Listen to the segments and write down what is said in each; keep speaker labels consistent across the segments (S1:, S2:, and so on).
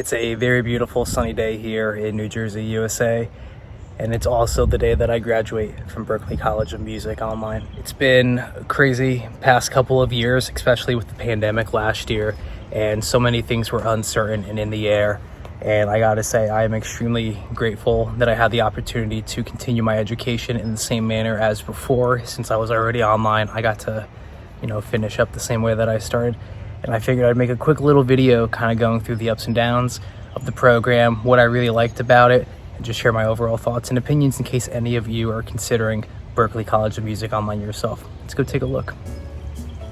S1: It's a very beautiful sunny day here in New Jersey, USA, and it's also the day that I graduate from Berklee College of Music Online. It's been a crazy past couple of years, especially with the pandemic last year, and so many things were uncertain and in the air. And I gotta say, I am extremely grateful that I had the opportunity to continue my education in the same manner as before. Since I was already online, I got to, finish up the same way that I started. And I figured I'd make a quick little video kind of going through the ups and downs of the program, what I really liked about it, and just share my overall thoughts and opinions in case any of you are considering Berklee College of Music Online yourself. Let's go take a look.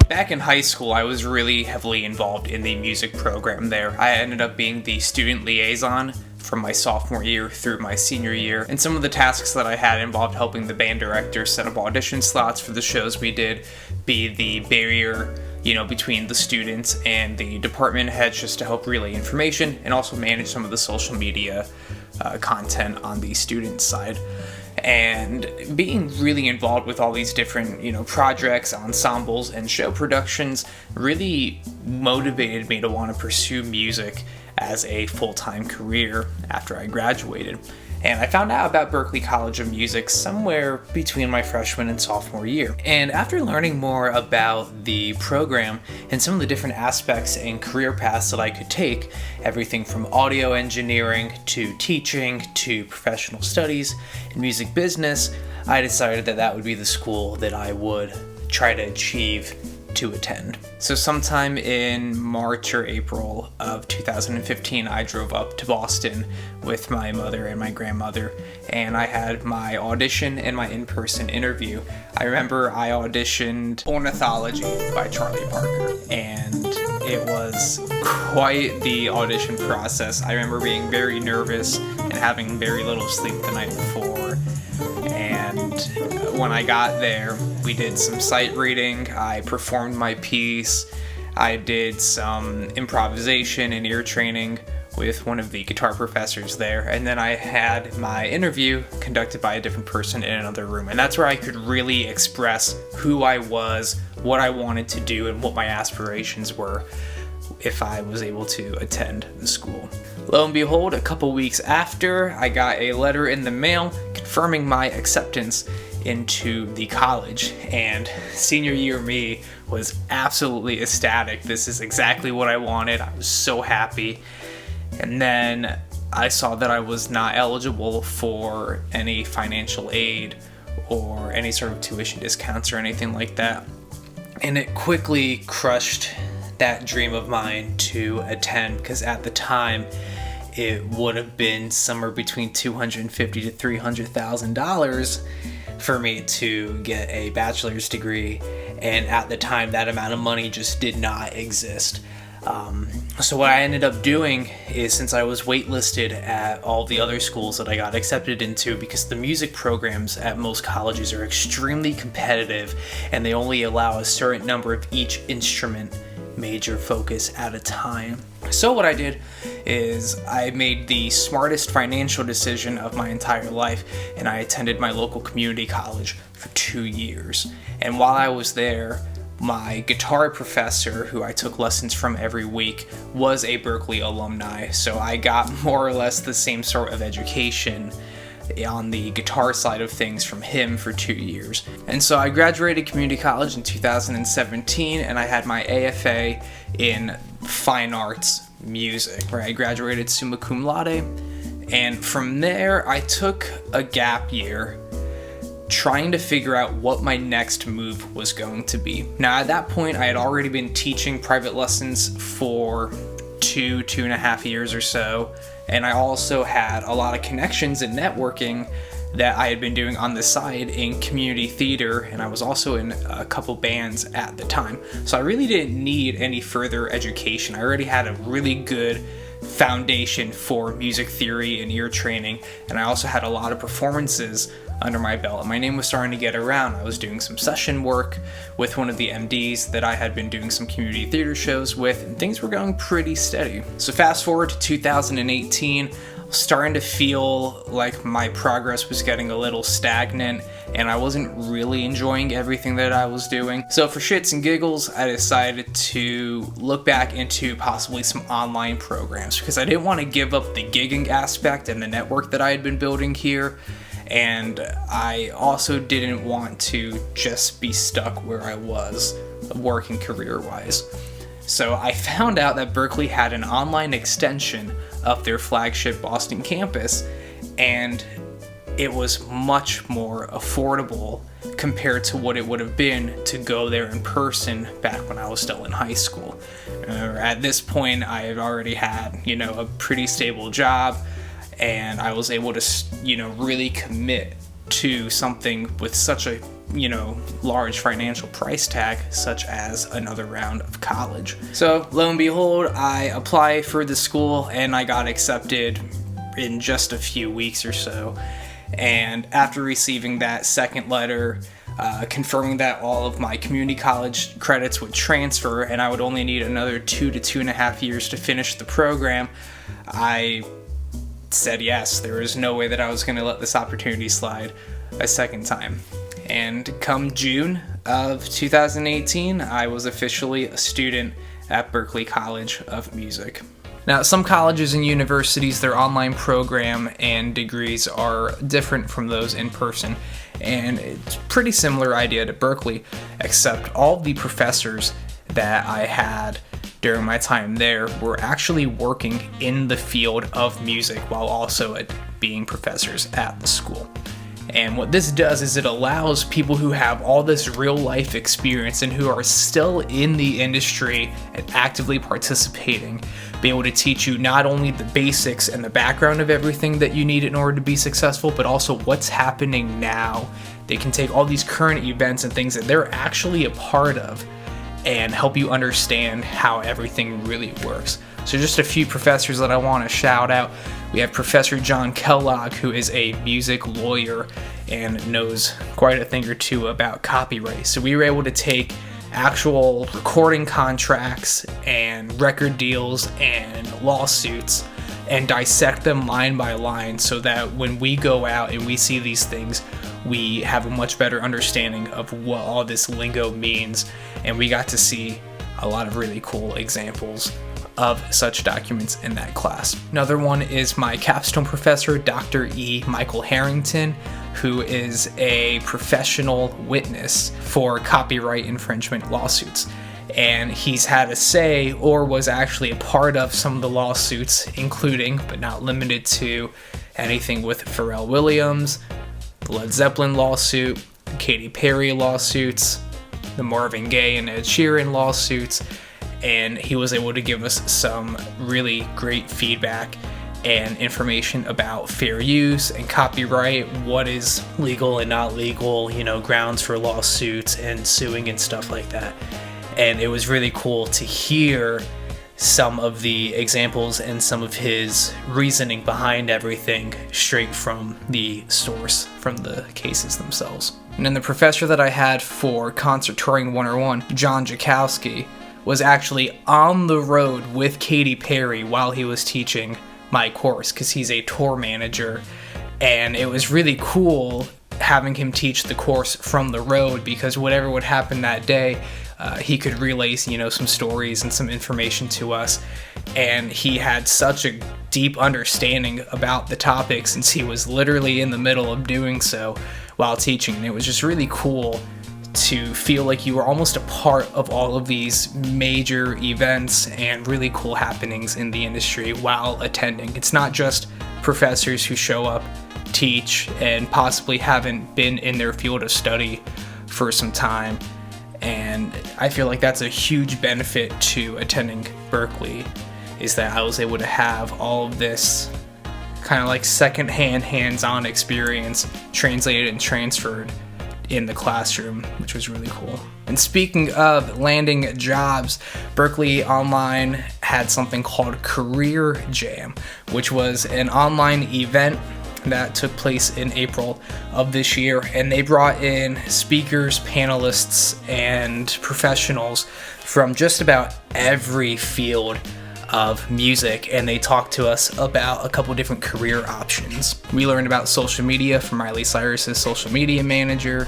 S2: Back in high school, I was really heavily involved in the music program there. I ended up being the student liaison from my sophomore year through my senior year, and some of the tasks that I had involved helping the band director set up audition slots for the shows we did, be the barrier between the students and the department heads just to help relay information, and also manage some of the social media content on the student side. And being really involved with all these different, projects, ensembles, and show productions really motivated me to want to pursue music as a full-time career after I graduated. And I found out about Berklee College of Music somewhere between my freshman and sophomore year. And after learning more about the program and some of the different aspects and career paths that I could take, everything from audio engineering to teaching to professional studies and music business, I decided that that would be the school that I would try to achieve to attend. So sometime in March or April of 2015, I drove up to Boston with my mother and my grandmother, and I had my audition and my in-person interview. I remember I auditioned Ornithology by Charlie Parker, and it was quite the audition process. I remember being very nervous and having very little sleep the night before. And when I got there, we did some sight reading, I performed my piece, I did some improvisation and ear training with one of the guitar professors there, and then I had my interview conducted by a different person in another room. And that's where I could really express who I was, what I wanted to do, and what my aspirations were if I was able to attend the school. Lo and behold, a couple weeks after, I got a letter in the mail confirming my acceptance into the college, and senior year me was absolutely ecstatic. This is exactly what I wanted. I was so happy. And then I saw that I was not eligible for any financial aid or any sort of tuition discounts or anything like that. And it quickly crushed that dream of mine to attend, because at the time it would have been somewhere between $250,000 to $300,000 for me to get a bachelor's degree, and at the time that amount of money just did not exist. So what I ended up doing is, since I was waitlisted at all the other schools that I got accepted into, because the music programs at most colleges are extremely competitive and they only allow a certain number of each instrument major focus at a time. So what I did is I made the smartest financial decision of my entire life, and I attended my local community college for 2 years. And while I was there, my guitar professor, who I took lessons from every week, was a Berklee alumni, so I got more or less the same sort of education on the guitar side of things from him for 2 years. And so I graduated community college in 2017, and I had my AFA in fine arts music, where I graduated summa cum laude. And from there, I took a gap year trying to figure out what my next move was going to be. Now, at that point, I had already been teaching private lessons for 2.5 years or so, and I also had a lot of connections and networking that I had been doing on the side in community theater, and I was also in a couple bands at the time. So I really didn't need any further education. I already had a really good foundation for music theory and ear training, and I also had a lot of performances under my belt, and my name was starting to get around. I was doing some session work with one of the MDs that I had been doing some community theater shows with, and things were going pretty steady. So fast forward to 2018, starting to feel like my progress was getting a little stagnant and I wasn't really enjoying everything that I was doing. So for shits and giggles, I decided to look back into possibly some online programs because I didn't want to give up the gigging aspect and the network that I had been building here. And I also didn't want to just be stuck where I was working career-wise. So I found out that Berklee had an online extension of their flagship Boston campus, and it was much more affordable compared to what it would have been to go there in person back when I was still in high school. At this point, I had already had, a pretty stable job, and I was able to, really commit to something with such a large financial price tag, such as another round of college. So lo and behold, I applied for the school and I got accepted in just a few weeks or so. And after receiving that second letter confirming that all of my community college credits would transfer and I would only need another 2 to 2.5 years to finish the program, I said yes. There was no way that I was going to let this opportunity slide a second time. And come June of 2018, I was officially a student at Berklee College of Music. Now, some colleges and universities, their online program and degrees are different from those in person, and it's a pretty similar idea to Berklee, except all the professors that I had during my time there were actually working in the field of music while also being professors at the school. And what this does is it allows people who have all this real life experience and who are still in the industry and actively participating, be able to teach you not only the basics and the background of everything that you need in order to be successful, but also what's happening now. They can take all these current events and things that they're actually a part of and help you understand how everything really works. So just a few professors that I want to shout out. We have Professor John Kellogg, who is a music lawyer and knows quite a thing or two about copyright. So we were able to take actual recording contracts and record deals and lawsuits and dissect them line by line so that when we go out and we see these things, we have a much better understanding of what all this lingo means. And we got to see a lot of really cool examples of such documents in that class. Another one is my capstone professor, Dr. E. Michael Harrington, who is a professional witness for copyright infringement lawsuits. And he's had a say or was actually a part of some of the lawsuits, including, but not limited to, anything with Pharrell Williams, the Led Zeppelin lawsuit, the Katy Perry lawsuits, the Marvin Gaye and Ed Sheeran lawsuits, and he was able to give us some really great feedback and information about fair use and copyright, what is legal and not legal, grounds for lawsuits and suing and stuff like that. And it was really cool to hear some of the examples and some of his reasoning behind everything straight from the source, from the cases themselves. And then the professor that I had for Concert Touring 101, John Jakowski, was actually on the road with Katy Perry while he was teaching my course because he's a tour manager. And it was really cool having him teach the course from the road because whatever would happen that day, he could relay, some stories and some information to us. And he had such a deep understanding about the topic since he was literally in the middle of doing so while teaching. And it was just really cool to feel like you were almost a part of all of these major events and really cool happenings in the industry while attending. It's not just professors who show up, teach, and possibly haven't been in their field of study for some time. And I feel like that's a huge benefit to attending Berklee, is that I was able to have all of this kind of like secondhand, hands-on experience translated and transferred in the classroom, which was really cool. And speaking of landing jobs, Berklee Online had something called Career Jam, which was an online event that took place in April of this year, and they brought in speakers, panelists, and professionals from just about every field
S1: of music, and they talked to us about a couple different career options. We learned about social media from Miley Cyrus's social media manager.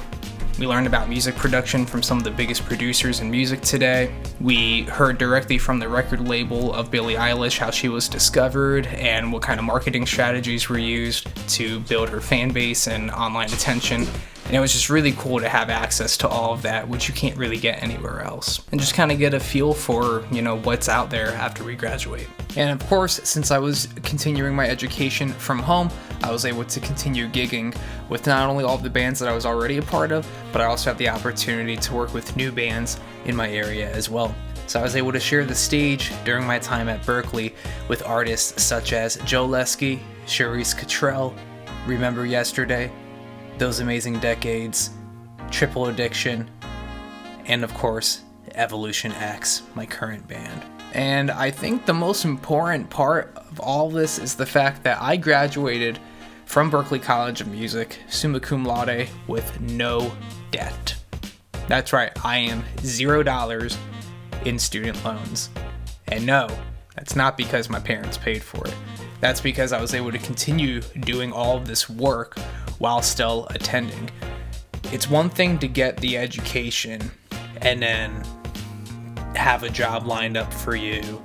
S1: We learned about music production from some of the biggest producers in music today. We heard directly from the record label of Billie Eilish how she was discovered and what kind of marketing strategies were used to build her fan base and online attention. And it was just really cool to have access to all of that, which you can't really get anywhere else. And just kind of get a feel for, what's out there after we graduate. And of course, since I was continuing my education from home, I was able to continue gigging with not only all of the bands that I was already a part of, but I also had the opportunity to work with new bands in my area as well. So I was able to share the stage during my time at Berklee with artists such as Joe Lesky, Charisse Cottrell, Remember Yesterday, Those Amazing Decades, Triple Addiction, and of course, Evolution X, my current band. And I think the most important part of all this is the fact that I graduated from Berklee College of Music, summa cum laude, with no debt. That's right, I am $0 in student loans. And no, that's not because my parents paid for it. That's because I was able to continue doing all of this work while still attending. It's one thing to get the education and then have a job lined up for you,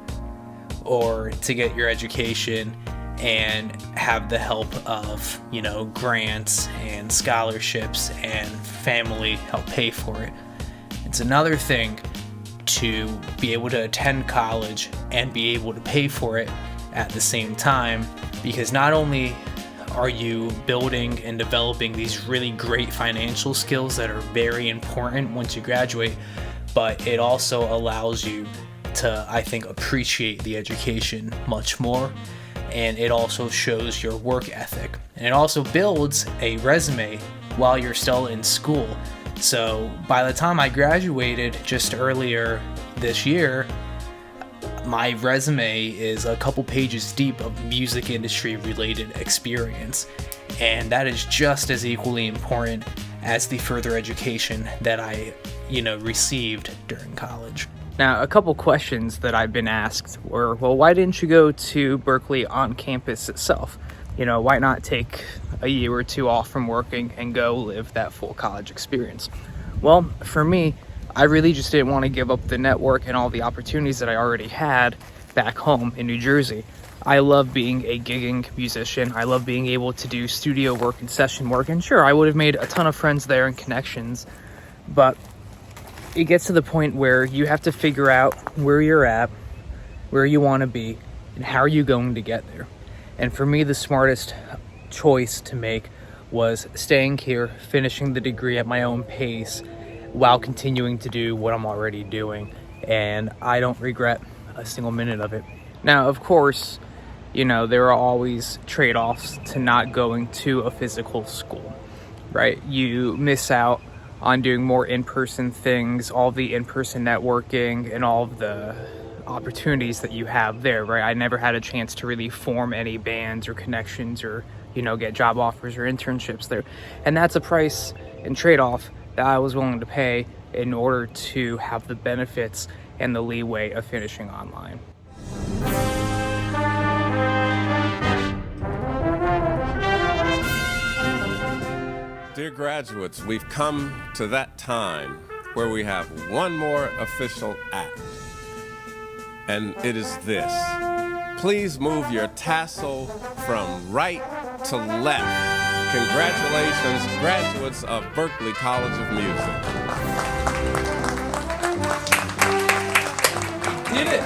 S1: or to get your education and have the help of, grants and scholarships and family help pay for it. It's another thing to be able to attend college and be able to pay for it at the same time, because not only are you building and developing these really great financial skills that are very important once you graduate, but it also allows you to, I think, appreciate the education much more. And it also shows your work ethic. And it also builds a resume while you're still in school. So by the time I graduated just earlier this year, my resume is a couple pages deep of music industry related experience. And that is just as equally important as the further education that I, received during college. Now, a couple questions that I've been asked were, well, why didn't you go to Berklee on campus itself? Why not take a year or two off from working and go live that full college experience? Well, for me, I really just didn't want to give up the network and all the opportunities that I already had back home in New Jersey. I love being a gigging musician. I love being able to do studio work and session work. And sure, I would have made a ton of friends there and connections, but it gets to the point where you have to figure out where you're at, where you want to be, and how are you going to get there. And for me, the smartest choice to make was staying here, finishing the degree at my own pace, while continuing to do what I'm already doing. And I don't regret a single minute of it. Now, of course, there are always trade-offs to not going to a physical school, right? You miss out on doing more in-person things, all the in-person networking and all of the opportunities that you have there, right? I never had a chance to really form any bands or connections or, get job offers or internships there. And that's a price and trade-off that I was willing to pay in order to have the benefits and the leeway of finishing online.
S3: Dear graduates, we've come to that time where we have one more official act, and it is this. Please move your tassel from right to left. Congratulations, graduates of Berklee College of Music.
S2: Did it!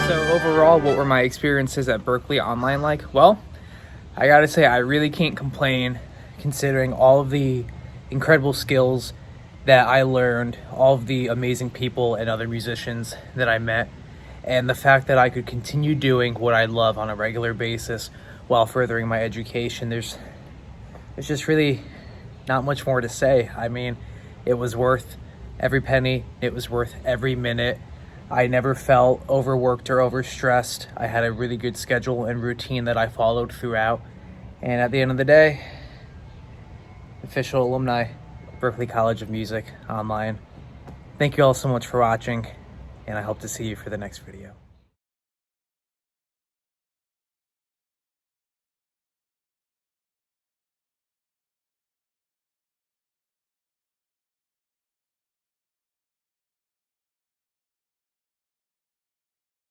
S1: So overall, what were my experiences at Berklee Online like? Well, I gotta say, I really can't complain considering all of the incredible skills that I learned, all of the amazing people and other musicians that I met, and the fact that I could continue doing what I love on a regular basis while furthering my education. There's just really not much more to say. I mean, it was worth every penny. It was worth every minute. I never felt overworked or overstressed. I had a really good schedule and routine that I followed throughout. And at the end of the day, official alumni Berklee College of Music Online. Thank you all so much for watching, and I hope to see you for the next video.